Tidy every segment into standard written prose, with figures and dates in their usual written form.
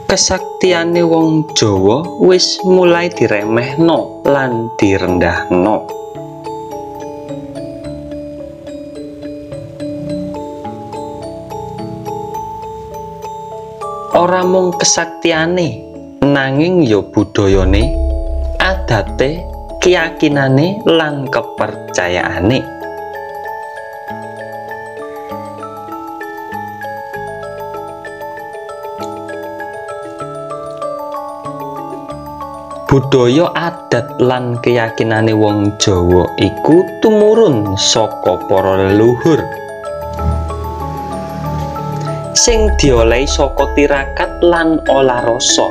Kesaktiane wong Jawa wis mulai diremehno lan direndahno. Ora mung kesaktiane, nanging ya budayane, adate, keyakinane lan kepercayaane. Budaya adat lan keyakinane wong Jawa iku tumurun saka para leluhur sing diolehi saka tirakat lan olah rasa.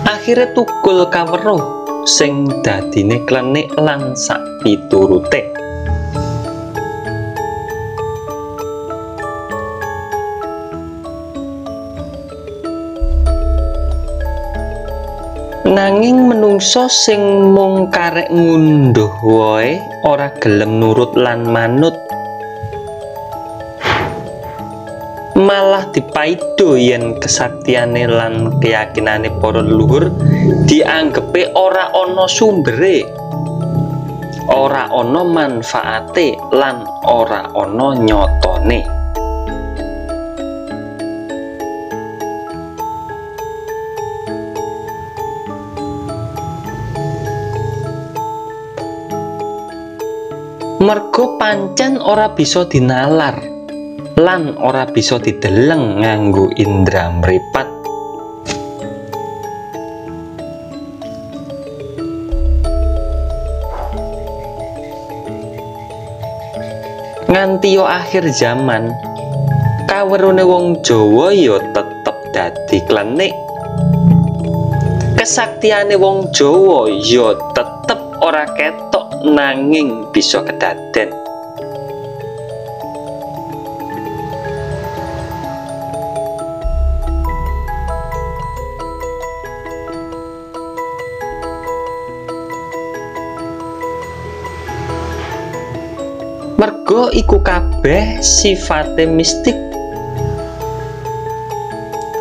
Akhire tukul kaweruh sing dadine klenik lan sak piturute. Nanging menungso sing mung karek ngunduh wae ora gelem nurut lan manut, malah dipaido yen kesaktiane lan keyakinane para leluhur dianggepe ora ana sumbere, ora ana manfaate lan ora ana nyatane. Merga pancen ora bisa dinalar lan ora bisa dideleng nganggo indra mripat. Nganti yo akhir zaman, kawerune wong Jawa yo tetep dadi klenik. Kesaktiane wong Jawa yo tetep ora ketok nanging bisa kedaden. Merga iku kabeh sifate mistik.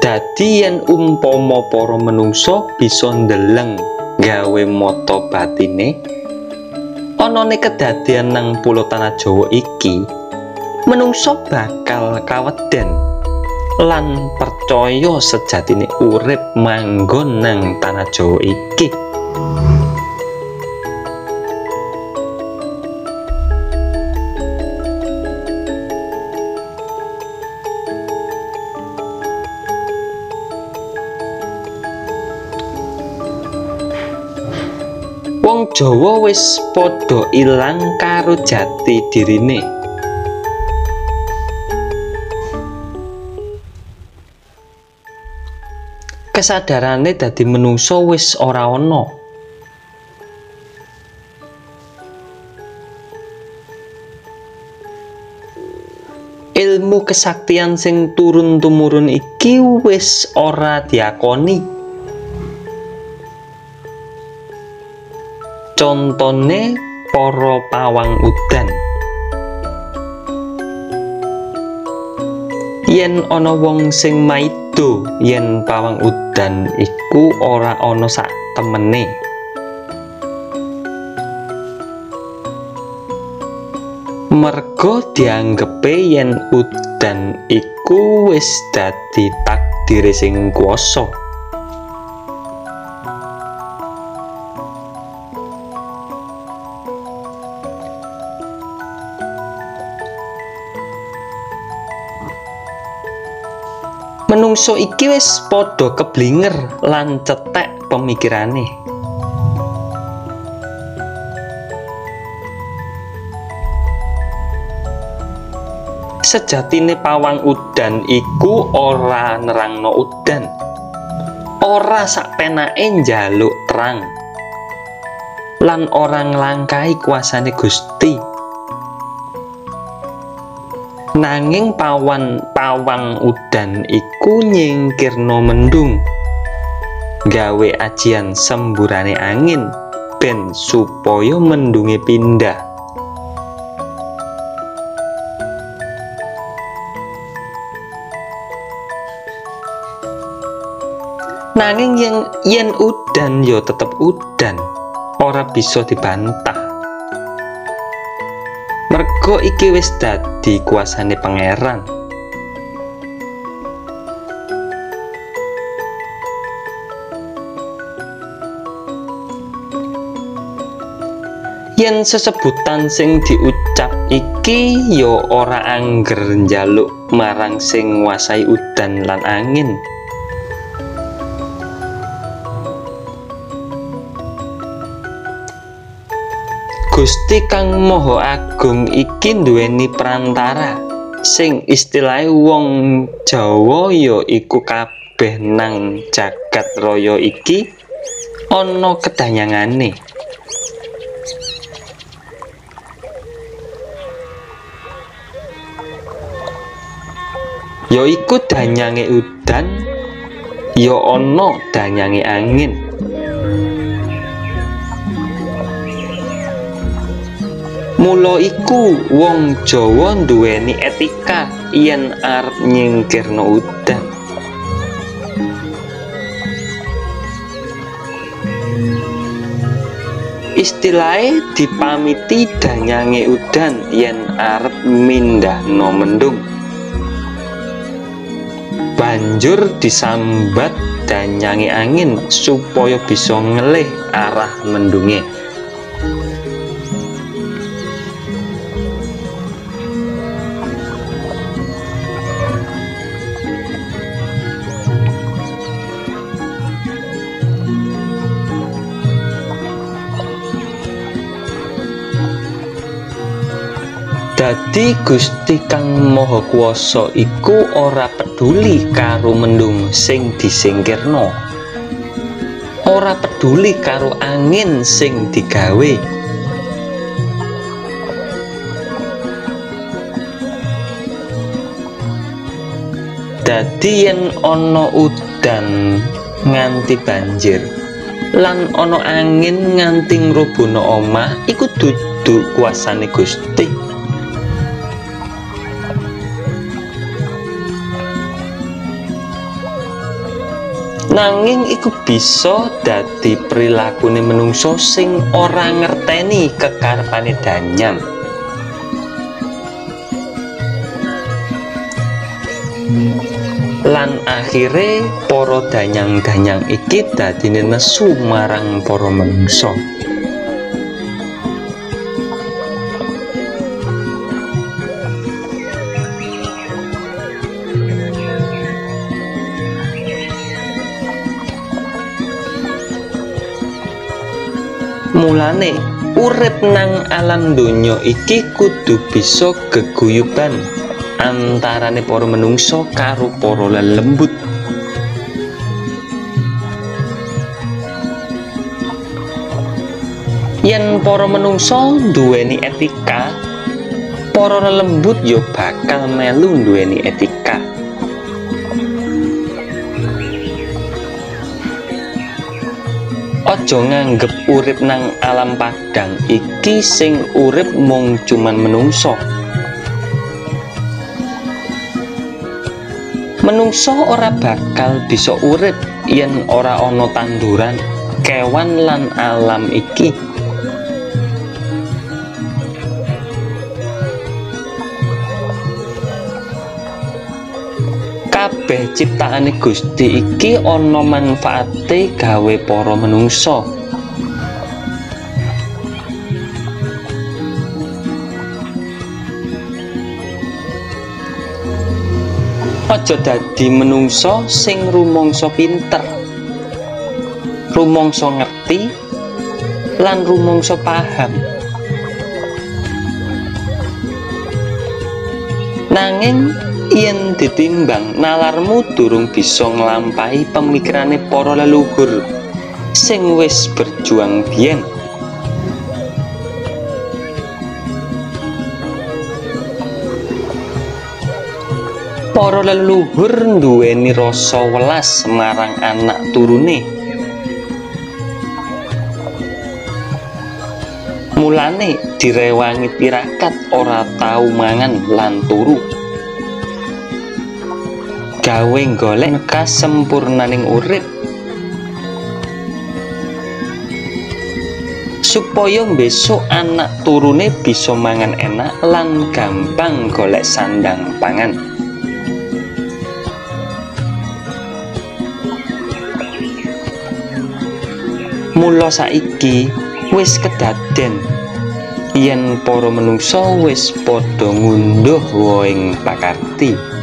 Dadi yen umpama para menungsa bisa ndeleng gawe mata batine anane kedadian nang pulo tanah Jawa iki, menungsa bakal kaweden lan percaya sejatine urip manggon nang tanah Jawa iki. Wong Jawa wis padha ilang karo jati dirine. Kesadarane dadi menungsa wis ora ana. Ilmu kesaktian sing turun-tumurun iki wis ora diakoni. Contone para pawang udan. Yen ana wong sing maido yen pawang udan iku ora ana sak temene, merga dianggepe yen udan iku wis dadi takdire sing kuwasa. Menungso iki wis padha keblinger lan cetek pemikirane. sejatine pawang udan iku ora nerangno udan, ora sakpenake njaluk terang, lan ora nglangkahi kuasane Gusti. Nanging pawang udan iku nyingkirno mendung, gawe ajian semburane angin ben supaya mendunge pindah. Nanging yen udan ya tetep udan, ora bisa dibantah. Merga iki wis dadi kuasane pangeran. Yen sesebutan sing diucap iki ya ora angger njaluk marang sing nguasai udan lan angin. Gusti kang Maha Agung iki nduweni perantara sing istilahe wong Jawa ya iku kabeh nang jagat raya iki ana kedanyangane. Ya iku danyange udan, ya ana danyange angin. Mula iku wong Jawa nduweni etika yen arep nyingkirno udan. Istilahe dipamiti danyange udan yen arep mindahno mendung. Banjur disambat danyange angin supaya bisa ngelih arah mendunge. Dadi Gusti kang Maha Kuwasa iku ora peduli karo mendung sing disingkirno, ora peduli karo angin sing digawe. Dadi yen ana udan nganti banjir lan ana angin nganti ngrubuhna omah, iku dudu kuasane Gusti. Nanging iku bisa dadi prilakune menungso sing ora ngerteni kekarepane danyang. Lan akhire para danyang-danyang iki dadine nesu marang para menungso. Mulane urip nang alam donya iki kudu bisa geguyuban antarane para menungso karo para lelembut. Yen para menungso duweni etika, para lelembut ya bakal melu duweni etika. Aja nganggep urip nang alam padang iki sing urip mung cuman menungso. Menungso ora bakal bisa urip yen ora ana tanduran, kewan lan alam iki. Kabeh ciptaane Gusti iki ana manfaate gawe para menungso. Aja dadi menungso sing rumangsa pinter, rumangsa ngerti, lan rumangsa paham. Nanging yen ditimbang nalarmu durung bisa nglampahi pemikirane para leluhur sing wis berjuang biyen. Para leluhur nduweni rasa welas marang anak turune. Mulane direwangi tirakat ora tau mangan lan turu. Gawe golek kasempurnaning urip. Supaya besok anak turune bisa mangan enak lan gampang golek sandang pangan. Mula saiki wis kedaden yen para manungsa wis padha ngunduh wohing pakarti.